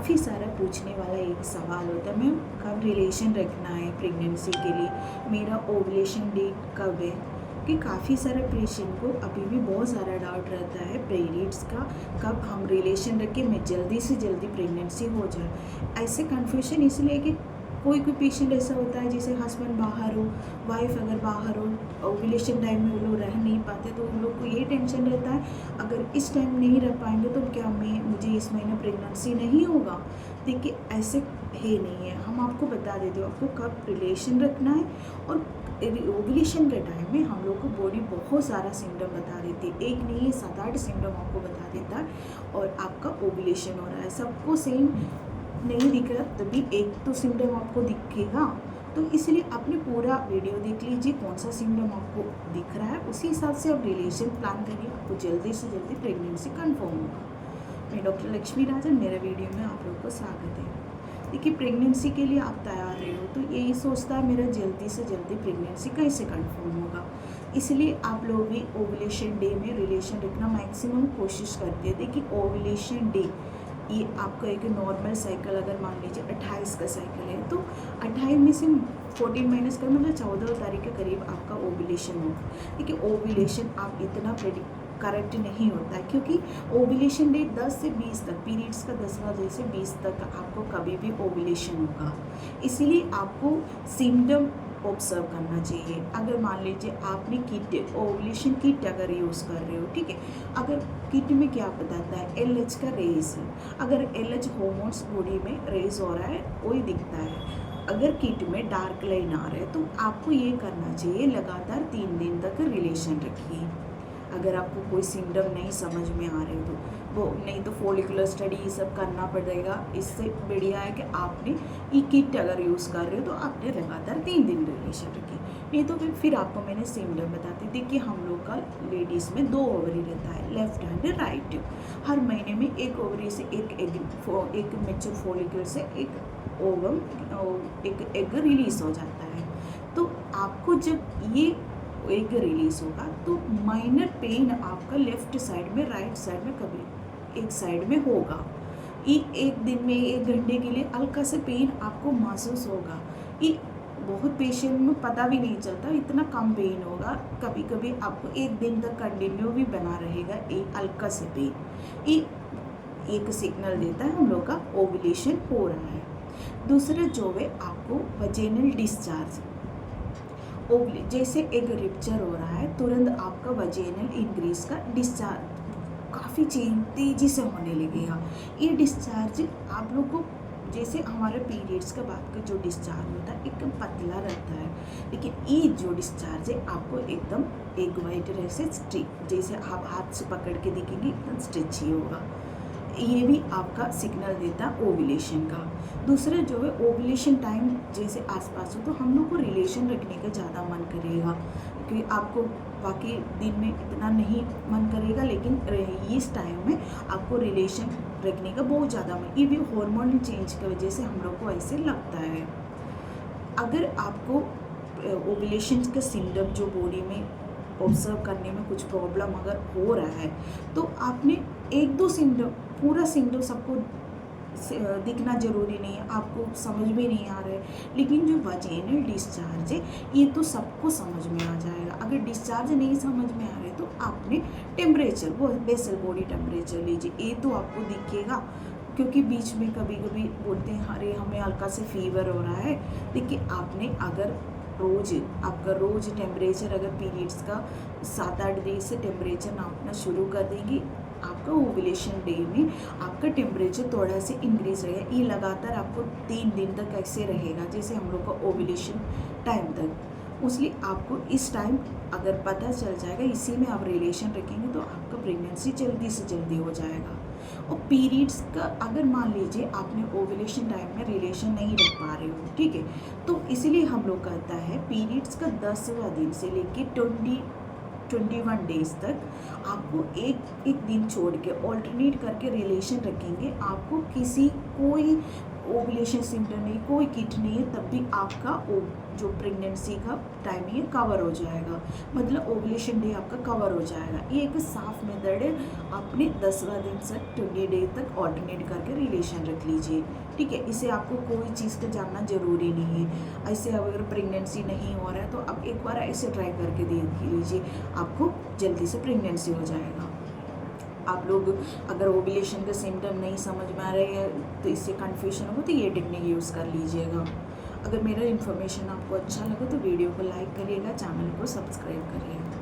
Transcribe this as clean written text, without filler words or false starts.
काफ़ी सारा पूछने वाला एक सवाल होता है, मैम कब रिलेशन रखना है प्रेगनेंसी के लिए, मेरा ओवुलेशन डेट कब है। कि काफ़ी सारे पेशेंट को अभी भी बहुत सारा डाउट रहता है पीरियड्स का, कब हम रिलेशन रखें मैं जल्दी से जल्दी प्रेगनेंसी हो जाए। ऐसे कन्फ्यूजन इसलिए कि कोई कोई पेशेंट ऐसा होता है जैसे हस्बैंड बाहर हो, वाइफ अगर बाहर हो, ओवुलेशन टाइम में वो लोग रह नहीं पाते, तो उन लोग को ये टेंशन रहता है अगर इस टाइम नहीं रह पाएंगे तो क्या मुझे इस महीने प्रेगनेंसी नहीं होगा। देखिए ऐसे है नहीं है, हम आपको बता देते हो आपको कब रिलेशन रखना है। और ओवुलेशन के टाइम में हम लोग को बॉडी बहुत सारा सिम्टम बता देती है, एक नहीं है 7-8 सिम्टम आपको बता देता है और आपका ओवुलेशन हो रहा है। सबको सेम नहीं दिख रहा तभी एक तो सिम्टम आपको दिखेगा, तो इसलिए आपने पूरा वीडियो देख लीजिए कौन सा सिम्टम आपको दिख रहा है, उसी हिसाब से आप रिलेशन प्लान करिए, आपको जल्दी से जल्दी प्रेगनेंसी कंफर्म होगा। मैं डॉक्टर लक्ष्मी राजन, मेरे वीडियो में आप लोग को स्वागत है। देखिए प्रेगनेंसी के लिए आप तैयार रहे हो तो यही सोचता है मेरा जल्दी से जल्दी प्रेगनेंसी कैसे कंफर्म होगा, इसलिए आप लोग भी ओवुलेशन डे में रिलेशन रखना मैक्सिमम कोशिश करते हैं। देखिए ओवुलेशन डे ये आपका एक नॉर्मल साइकिल, अगर मान लीजिए 28 का साइकिल है तो 28 में से 14 माइनस कर मतलब 14 तारीख के करीब आपका ओवुलेशन होगा। देखिए ओवुलेशन आप इतना करेक्ट नहीं होता है क्योंकि ओवुलेशन डेट 10 से 20 तक, पीरियड्स का 10वां डे से 20 तक आपको कभी भी ओवुलेशन होगा, इसीलिए आपको सिम्टम ऑब्जर्व करना चाहिए। अगर मान लीजिए आपने किट ओवुलेशन किट अगर यूज़ कर रहे हो, ठीक है, अगर किट में क्या बताता है LH का रेज है, अगर LH हॉर्मोन्स बॉडी में रेज हो रहा है वही दिखता है। अगर किट में डार्क लाइन आ रहा है तो आपको ये करना चाहिए लगातार 3 दिन तक रिलेशन रखिए। अगर आपको कोई सिम्टम नहीं समझ में आ रहे तो वो नहीं तो फॉलिकुलर स्टडी ये सब करना पड़ेगा। इससे बढ़िया है कि आपने ये किट अगर यूज़ कर रहे हो तो आपने लगातार 3 दिन रिलेशन रखी, नहीं तो फिर आपको मैंने सिम्टम बताती। देखिए हम लोग का लेडीज़ में 2 ओवरी रहता है, लेफ्ट हैंड राइट। हर महीने में एक ओवरी से एक मेच्योर फॉलिकल से एक एग रिलीज हो जाता है। तो आपको जब ये एग रिलीज होगा तो माइनर पेन आपका लेफ्ट साइड में, राइट साइड में कभी एक साइड में होगा। ये एक दिन में 1 घंटे के लिए हल्का सा पेन आपको महसूस होगा। ये बहुत पेशेंट में पता भी नहीं चलता, इतना कम पेन होगा। कभी कभी आपको 1 दिन तक कंटिन्यू भी बना रहेगा एक हल्का से पेन। ये एक सिग्नल देता है हम लोग का ओवुलेशन हो रहा है। दूसरा जो है आपको वजेनल डिस्चार्ज, जैसे एक रिप्चर हो रहा है तुरंत आपका वजेनल इंक्रीज का डिस्चार्ज काफ़ी तेजी से होने लगेगा। ये डिस्चार्ज आप लोग को जैसे हमारे पीरियड्स के बाद का जो डिस्चार्ज होता है एकदम पतला रहता है, लेकिन ये जो डिस्चार्ज है आपको एकदम एक वाइट रहे से स्ट्रिक, जैसे आप हाथ से पकड़ के देखेंगे एकदम स्ट्रेची होगा। ये भी आपका सिग्नल देता है ओवुलेशन का। दूसरा जो है ओवुलेशन टाइम जैसे आसपास हो तो हम लोग को रिलेशन रखने का ज़्यादा मन करेगा, क्योंकि आपको बाकी दिन में इतना नहीं मन करेगा, लेकिन इस टाइम में आपको रिलेशन रखने का बहुत ज़्यादा मन, ये भी हार्मोनल चेंज की वजह से हम लोग को ऐसे लगता है। अगर आपको ओवुलेशन का सिम्टम जो बॉडी में ऑब्जर्व करने में कुछ प्रॉब्लम अगर हो रहा है तो आपने 1-2 सिम्टम, पूरा सिम्टम सबको दिखना ज़रूरी नहीं है, आपको समझ में नहीं आ रहा है, लेकिन जो वजेनल डिस्चार्ज है ये तो सबको समझ में आ जाएगा। अगर डिस्चार्ज नहीं समझ में आ रहा है तो आपने टेम्परेचर, वो बेसल बॉडी टेम्परेचर लीजिए, ये तो आपको दिखेगा। क्योंकि बीच में कभी कभी बोलते हैं अरे हमें हल्का से फीवर हो रहा है। देखिए आपने अगर आपका रोज़ टेम्परेचर अगर पीरियड्स का 7-8 दिन से टेम्परेचर नापना शुरू कर देंगे, आपका ओवुलेशन डे में आपका टेम्परेचर थोड़ा से इंक्रीज रहेगा। ये लगातार आपको 3 दिन तक ऐसे रहेगा जैसे हम लोग का ओवुलेशन टाइम तक। उसलिए आपको इस टाइम अगर पता चल जाएगा, इसी में आप रिलेशन रखेंगे तो आपका प्रेगनेंसी जल्दी से जल्दी हो जाएगा। और पीरियड्स का अगर मान लीजिए आपने ओवुलेशन टाइम में रिलेशन नहीं रख पा रहे हो, ठीक है, तो इसीलिए हम लोग कहता है पीरियड्स का 10वां दिन से लेके 21 डेज तक आपको एक दिन छोड़ के ऑल्टरनेट करके रिलेशन रखेंगे। आपको कोई ओवुलेशन सिम्टम नहीं, कोई किट नहीं है, तब भी आपका जो प्रेगनेंसी का टाइमिंग है कवर हो जाएगा, मतलब ओवुलेशन डे आपका कवर हो जाएगा। ये एक साफ मेथड है। आपने 10वां दिन से 20 डे तक ऑल्टरनेट करके रिलेशन रख लीजिए, ठीक है। इसे आपको कोई चीज़ का जानना ज़रूरी नहीं है। ऐसे अगर प्रेगनेंसी नहीं हो रहा है तो आप एक बार ऐसे ट्राई करके देख लीजिए, आपको जल्दी से प्रेगनेंसी हो जाएगा। आप लोग अगर ओवुलेशन का सिम्टम नहीं समझ में आ रहे हैं तो इससे कन्फ्यूजन हो तो ये टेक्निक यूज़ कर लीजिएगा। अगर मेरा इन्फॉर्मेशन आपको अच्छा लगे तो वीडियो को लाइक करिएगा, चैनल को सब्सक्राइब करिएगा।